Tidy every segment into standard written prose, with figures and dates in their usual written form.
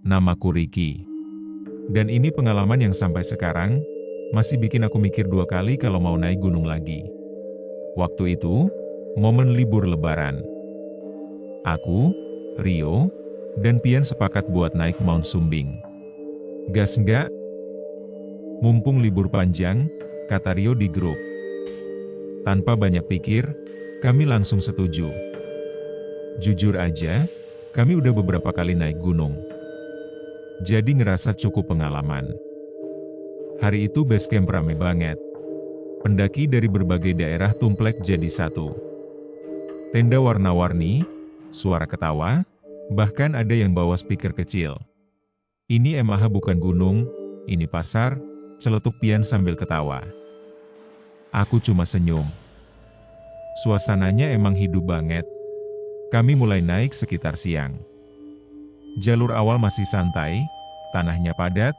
namaku Ricky. Dan ini pengalaman yang sampai sekarang, masih bikin aku mikir 2 kali kalau mau naik gunung lagi. Waktu itu, momen libur lebaran. Aku, Rio, dan Pian sepakat buat naik Mount Sumbing. Gas nggak? Mumpung libur panjang, kata Rio di grup. Tanpa banyak pikir, kami langsung setuju. Jujur aja, kami udah beberapa kali naik gunung. Jadi ngerasa cukup pengalaman. Hari itu base camp rame banget. Pendaki dari berbagai daerah tumplek jadi satu. Tenda warna-warni, suara ketawa, bahkan ada yang bawa speaker kecil. Ini MH bukan gunung, ini pasar, celetuk Pian sambil ketawa. Aku cuma senyum. Suasananya emang hidup banget. Kami mulai naik sekitar siang. Jalur awal masih santai, tanahnya padat,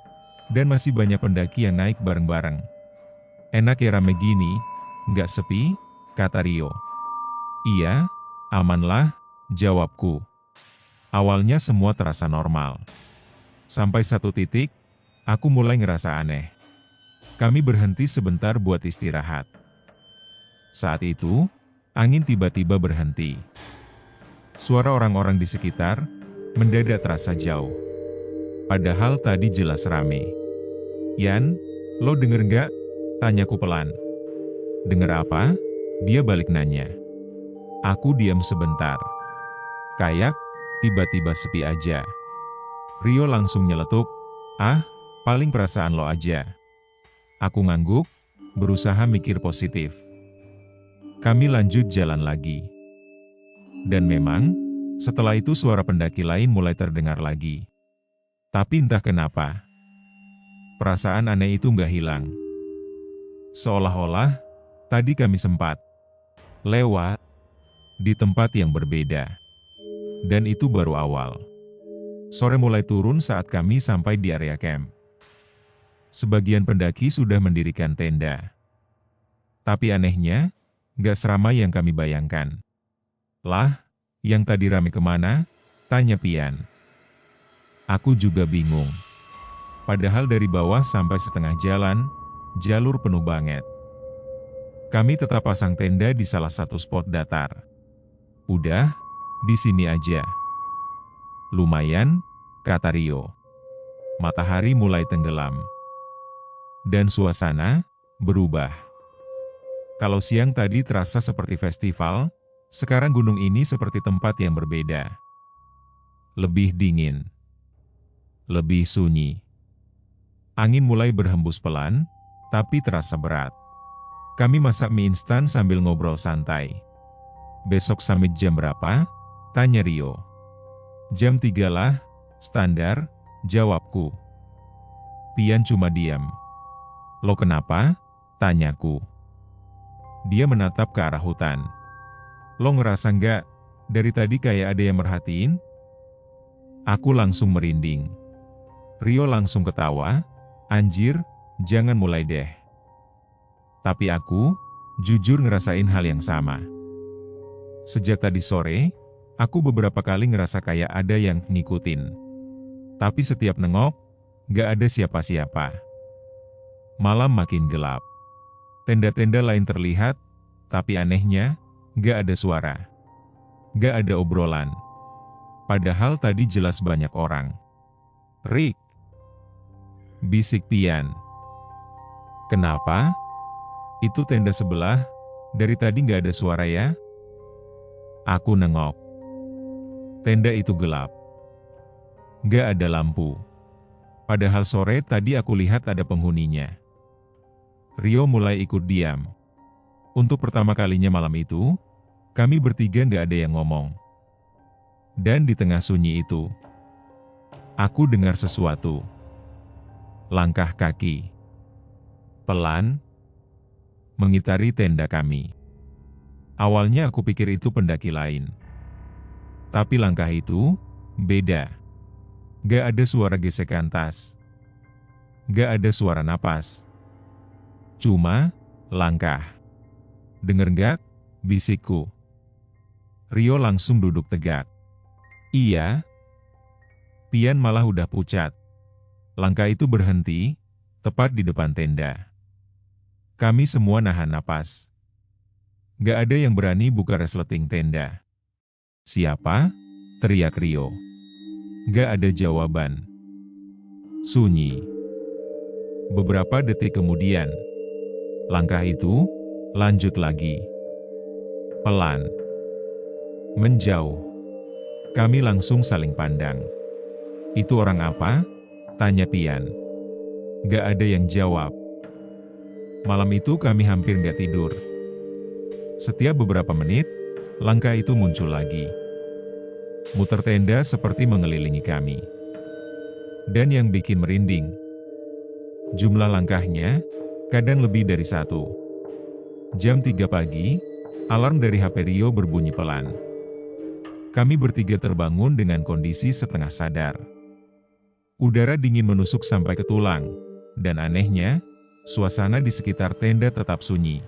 dan masih banyak pendaki yang naik bareng-bareng. Enak ya rame gini, nggak sepi, kata Rio. Iya, amanlah, jawabku. Awalnya semua terasa normal. Sampai satu titik, aku mulai ngerasa aneh. Kami berhenti sebentar buat istirahat. Saat itu, angin tiba-tiba berhenti. Suara orang-orang di sekitar mendadak terasa jauh. Padahal tadi jelas rame. Yan, lo denger nggak? Tanyaku pelan. Denger apa? Dia balik nanya. Aku diam sebentar. Kayak, tiba-tiba sepi aja. Rio langsung nyeletuk. Ah, paling perasaan lo aja. Aku ngangguk, berusaha mikir positif. Kami lanjut jalan lagi. Dan memang, setelah itu suara pendaki lain mulai terdengar lagi. Tapi entah kenapa, perasaan aneh itu nggak hilang. Seolah-olah, tadi kami sempat lewat di tempat yang berbeda. Dan itu baru awal. Sore mulai turun saat kami sampai di area camp. Sebagian pendaki sudah mendirikan tenda. Tapi anehnya, nggak seramai yang kami bayangkan. Lah, yang tadi rame kemana? Tanya Pian. Aku juga bingung. Padahal dari bawah sampai setengah jalan, jalur penuh banget. Kami tetap pasang tenda di salah satu spot datar. Udah, di sini aja. Lumayan, kata Rio. Matahari mulai tenggelam. Dan suasana berubah. Kalau siang tadi terasa seperti festival, sekarang gunung ini seperti tempat yang berbeda. Lebih dingin. Lebih sunyi. Angin mulai berhembus pelan, tapi terasa berat. Kami masak mie instan sambil ngobrol santai. Besok summit jam berapa? Tanya Rio. Jam 3 lah, standar, jawabku. Pian cuma diam. Lo kenapa? Tanyaku. Dia menatap ke arah hutan. Lo ngerasa nggak, dari tadi kayak ada yang merhatiin? Aku langsung merinding. Rio langsung ketawa, anjir, jangan mulai deh. Tapi aku, jujur ngerasain hal yang sama. Sejak tadi sore, aku beberapa kali ngerasa kayak ada yang ngikutin. Tapi setiap nengok, nggak ada siapa-siapa. Malam makin gelap. Tenda-tenda lain terlihat, tapi anehnya, nggak ada suara. Nggak ada obrolan. Padahal tadi jelas banyak orang. Rick, bisik Pian. Kenapa? Itu tenda sebelah, dari tadi nggak ada suara ya? Aku nengok. Tenda itu gelap. Nggak ada lampu. Padahal sore tadi aku lihat ada penghuninya. Rio mulai ikut diam. Untuk pertama kalinya malam itu, kami bertiga nggak ada yang ngomong. Dan di tengah sunyi itu, aku dengar sesuatu. Langkah kaki. Pelan. Mengitari tenda kami. Awalnya aku pikir itu pendaki lain. Tapi langkah itu, beda. Gak ada suara gesekan tas. Gak ada suara napas. Cuma, langkah. Dengar gak? Bisikku. Rio langsung duduk tegak. Iya. Pian malah udah pucat. Langkah itu berhenti, tepat di depan tenda. Kami semua nahan napas. Gak ada yang berani buka resleting tenda. Siapa? Teriak Rio. Gak ada jawaban. Sunyi. Beberapa detik kemudian, langkah itu lanjut lagi. Pelan. Menjauh. Kami langsung saling pandang. Itu orang apa? Tanya Pian. Gak ada yang jawab. Malam itu kami hampir gak tidur. Setiap beberapa menit, langkah itu muncul lagi. Muter tenda seperti mengelilingi kami. Dan yang bikin merinding, jumlah langkahnya kadang lebih dari 1. Jam 3 pagi, alarm dari HP Rio berbunyi pelan. Kami bertiga terbangun dengan kondisi setengah sadar. Udara dingin menusuk sampai ke tulang, dan anehnya, suasana di sekitar tenda tetap sunyi.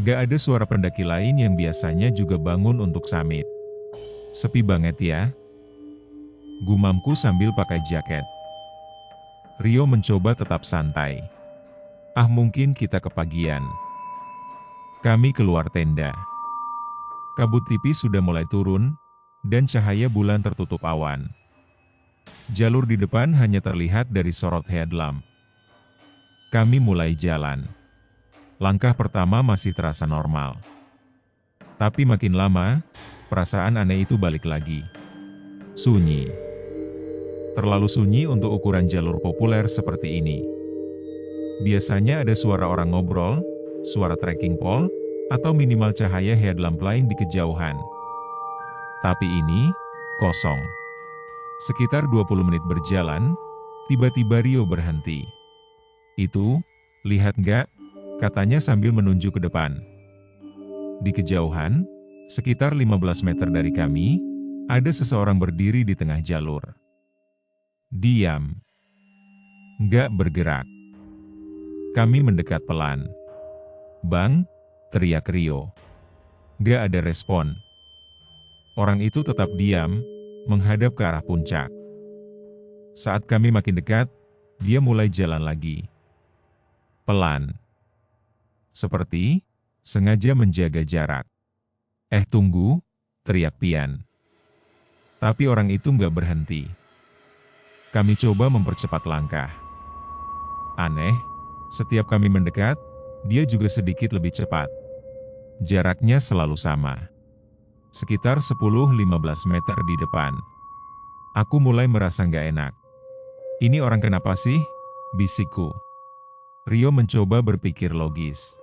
Gak ada suara pendaki lain yang biasanya juga bangun untuk summit. Sepi banget ya. Gumamku sambil pakai jaket. Rio mencoba tetap santai. Ah, mungkin kita kepagian. Kami keluar tenda. Kabut tipis sudah mulai turun, dan cahaya bulan tertutup awan. Jalur di depan hanya terlihat dari sorot headlamp. Kami mulai jalan. Langkah pertama masih terasa normal. Tapi makin lama, perasaan aneh itu balik lagi. Sunyi. Terlalu sunyi untuk ukuran jalur populer seperti ini. Biasanya ada suara orang ngobrol, suara trekking pole, atau minimal cahaya headlamp lain di kejauhan. Tapi ini, kosong. Sekitar 20 menit berjalan, tiba-tiba Rio berhenti. Itu, lihat nggak? Katanya sambil menunjuk ke depan. Di kejauhan, sekitar 15 meter dari kami, ada seseorang berdiri di tengah jalur. Diam. Nggak bergerak. Kami mendekat pelan. Bang, teriak Rio. Nggak ada respon. Orang itu tetap diam, menghadap ke arah puncak. Saat kami makin dekat, dia mulai jalan lagi. Pelan. Seperti sengaja menjaga jarak. Tunggu, teriak Pian. Tapi orang itu nggak berhenti. Kami coba mempercepat langkah. Aneh, setiap kami mendekat, dia juga sedikit lebih cepat. Jaraknya selalu sama. Sekitar 10-15 meter di depan. Aku mulai merasa nggak enak. Ini orang kenapa sih? Bisikku. Rio mencoba berpikir logis.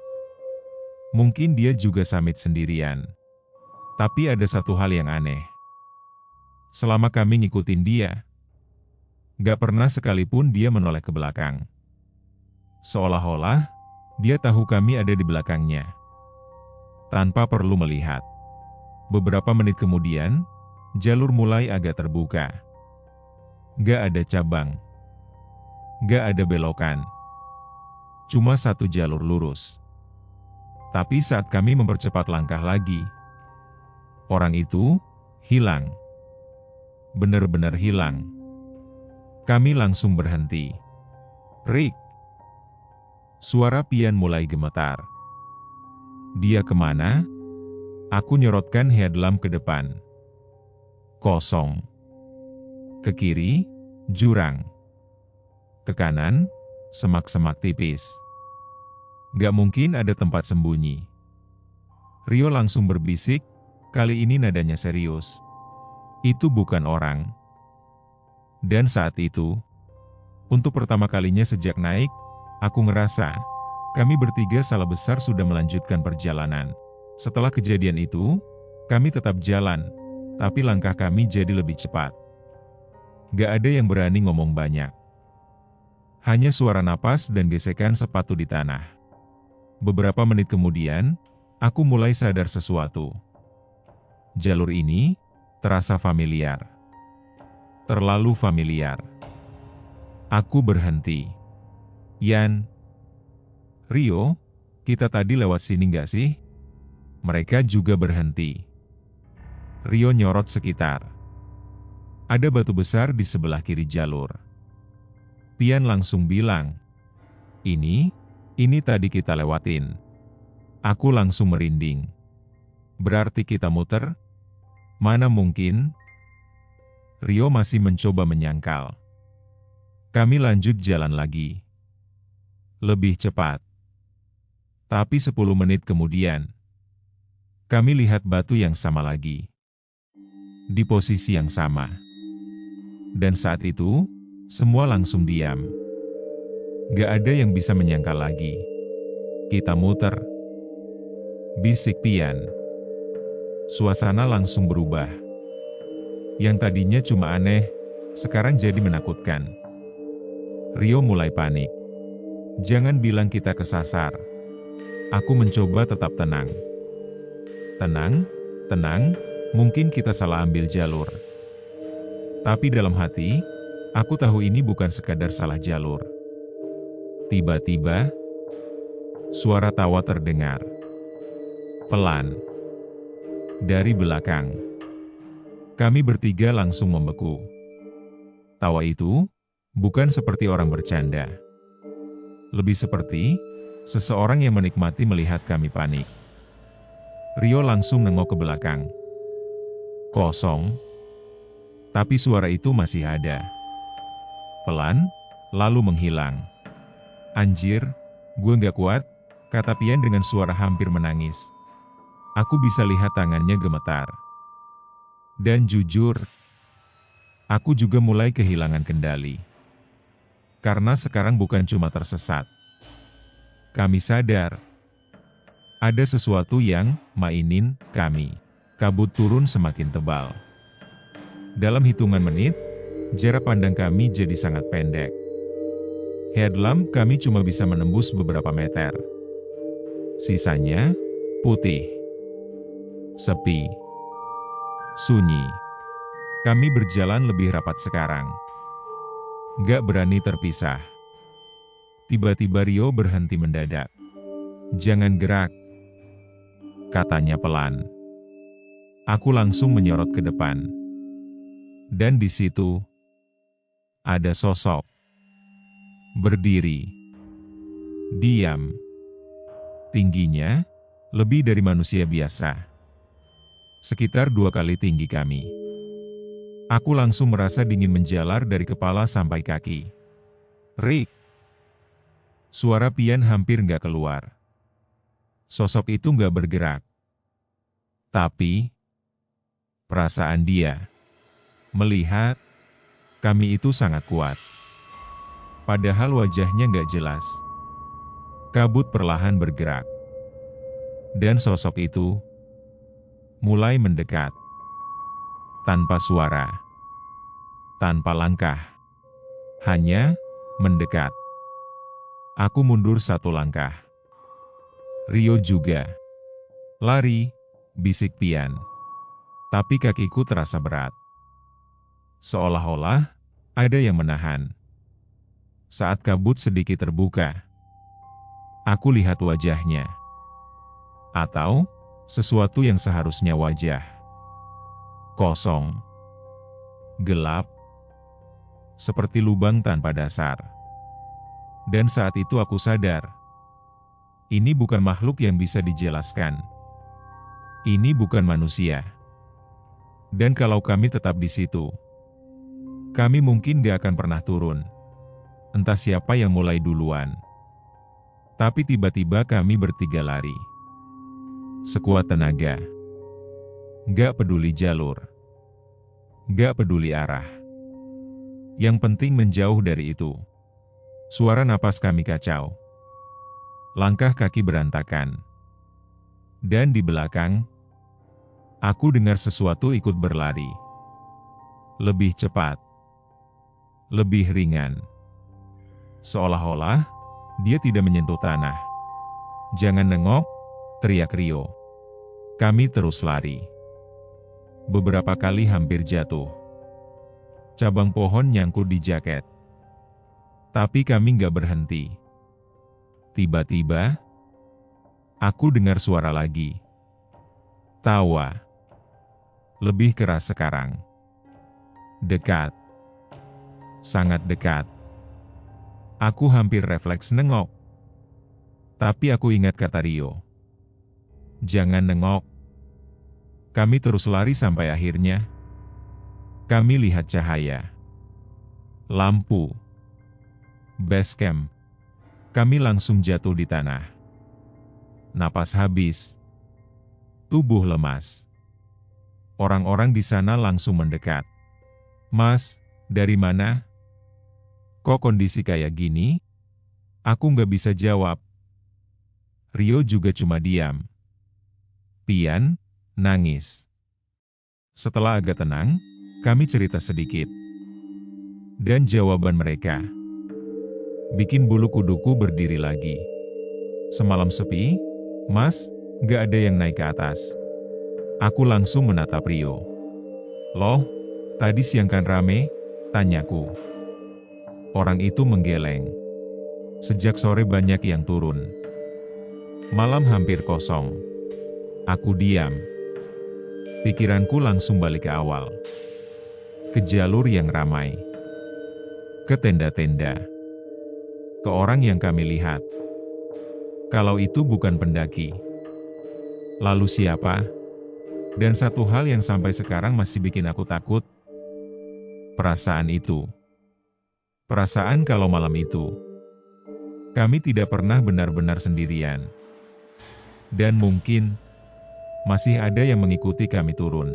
Mungkin dia juga summit sendirian. Tapi ada satu hal yang aneh. Selama kami ngikutin dia, nggak pernah sekalipun dia menoleh ke belakang. Seolah-olah, dia tahu kami ada di belakangnya. Tanpa perlu melihat. Beberapa menit kemudian, jalur mulai agak terbuka. Gak ada cabang. Gak ada belokan. Cuma satu jalur lurus. Tapi saat kami mempercepat langkah lagi, orang itu hilang. Benar-benar hilang. Kami langsung berhenti. Rick. Suara Pian mulai gemetar. Dia kemana? Aku nyorotkan headlamp ke depan. Kosong. Ke kiri, jurang. Ke kanan, semak-semak tipis. Gak mungkin ada tempat sembunyi. Rio langsung berbisik, kali ini nadanya serius. Itu bukan orang. Dan saat itu, untuk pertama kalinya sejak naik, aku ngerasa, kami bertiga salah besar sudah melanjutkan perjalanan. Setelah kejadian itu, kami tetap jalan, tapi langkah kami jadi lebih cepat. Gak ada yang berani ngomong banyak. Hanya suara napas dan gesekan sepatu di tanah. Beberapa menit kemudian, aku mulai sadar sesuatu. Jalur ini terasa familiar. Terlalu familiar. Aku berhenti. Yan. Rio, kita tadi lewat sini nggak sih? Mereka juga berhenti. Rio nyorot sekitar. Ada batu besar di sebelah kiri jalur. Pian langsung bilang, ini tadi kita lewatin. Aku langsung merinding. Berarti kita muter? Mana mungkin? Rio masih mencoba menyangkal. Kami lanjut jalan lagi. Lebih cepat. Tapi 10 menit kemudian, kami lihat batu yang sama lagi. Di posisi yang sama. Dan saat itu, semua langsung diam. Gak ada yang bisa menyangkal lagi. Kita muter. Bisik Pian. Suasana langsung berubah. Yang tadinya cuma aneh, sekarang jadi menakutkan. Rio mulai panik. Jangan bilang kita kesasar. Aku mencoba tetap tenang. Tenang, mungkin kita salah ambil jalur. Tapi dalam hati, aku tahu ini bukan sekadar salah jalur. Tiba-tiba, suara tawa terdengar. Pelan. Dari belakang. Kami bertiga langsung membeku. Tawa itu, bukan seperti orang bercanda. Lebih seperti, seseorang yang menikmati melihat kami panik. Rio langsung nengok ke belakang. Kosong. Tapi suara itu masih ada. Pelan, lalu menghilang. Anjir, gue gak kuat, kata Pian dengan suara hampir menangis. Aku bisa lihat tangannya gemetar. Dan jujur, aku juga mulai kehilangan kendali. Karena sekarang bukan cuma tersesat. Kami sadar, ada sesuatu yang mainin kami. Kabut turun semakin tebal. Dalam hitungan menit, jarak pandang kami jadi sangat pendek. Headlamp kami cuma bisa menembus beberapa meter. Sisanya, putih. Sepi. Sunyi. Kami berjalan lebih rapat sekarang. Gak berani terpisah. Tiba-tiba Rio berhenti mendadak. Jangan gerak, katanya pelan. Aku langsung menyorot ke depan. Dan di situ, ada sosok. Berdiri. Diam. Tingginya, lebih dari manusia biasa. Sekitar 2 kali tinggi kami. Aku langsung merasa dingin menjalar dari kepala sampai kaki. Rick. Suara Pian hampir nggak keluar. Sosok itu nggak bergerak. Tapi, perasaan dia melihat kami itu sangat kuat. Padahal wajahnya nggak jelas. Kabut perlahan bergerak. Dan sosok itu mulai mendekat. Tanpa suara. Tanpa langkah. Hanya mendekat. Aku mundur 1 langkah. Rio juga. Lari, bisik Pian. Tapi kakiku terasa berat. Seolah-olah ada yang menahan. Saat kabut sedikit terbuka, aku lihat wajahnya. Atau sesuatu yang seharusnya wajah. Kosong. Gelap. Seperti lubang tanpa dasar. Dan saat itu aku sadar. Ini bukan makhluk yang bisa dijelaskan. Ini bukan manusia. Dan kalau kami tetap di situ, kami mungkin gak akan pernah turun. Entah siapa yang mulai duluan. Tapi tiba-tiba kami bertiga lari. Sekuat tenaga. Gak peduli jalur. Gak peduli arah. Yang penting menjauh dari itu. Suara napas kami kacau. Langkah kaki berantakan. Dan di belakang, aku dengar sesuatu ikut berlari. Lebih cepat. Lebih ringan. Seolah-olah, dia tidak menyentuh tanah. Jangan nengok, teriak Rio. Kami terus lari. Beberapa kali hampir jatuh. Cabang pohon nyangkut di jaket. Tapi kami nggak berhenti. Tiba-tiba, aku dengar suara lagi. Tawa. Lebih keras sekarang. Dekat. Sangat dekat. Aku hampir refleks nengok. Tapi aku ingat kata Rio. Jangan nengok. Kami terus lari sampai akhirnya kami lihat cahaya. Lampu. Base camp. Kami langsung jatuh di tanah. Napas habis. Tubuh lemas. Orang-orang di sana langsung mendekat. Mas, dari mana? Kok kondisi kayak gini? Aku nggak bisa jawab. Rio juga cuma diam. Pian, nangis. Setelah agak tenang, kami cerita sedikit. Dan jawaban mereka bikin bulu kuduku berdiri lagi. Semalam sepi, Mas, nggak ada yang naik ke atas. Aku langsung menatap Rio. Loh, tadi siang kan rame? Tanyaku. Orang itu menggeleng. Sejak sore banyak yang turun. Malam hampir kosong. Aku diam. Pikiranku langsung balik ke awal. Ke jalur yang ramai. Ke tenda-tenda. Ke orang yang kami lihat. Kalau itu bukan pendaki. Lalu siapa? Dan satu hal yang sampai sekarang masih bikin aku takut. Perasaan itu. Perasaan kalau malam itu kami tidak pernah benar-benar sendirian. Dan mungkin masih ada yang mengikuti kami turun.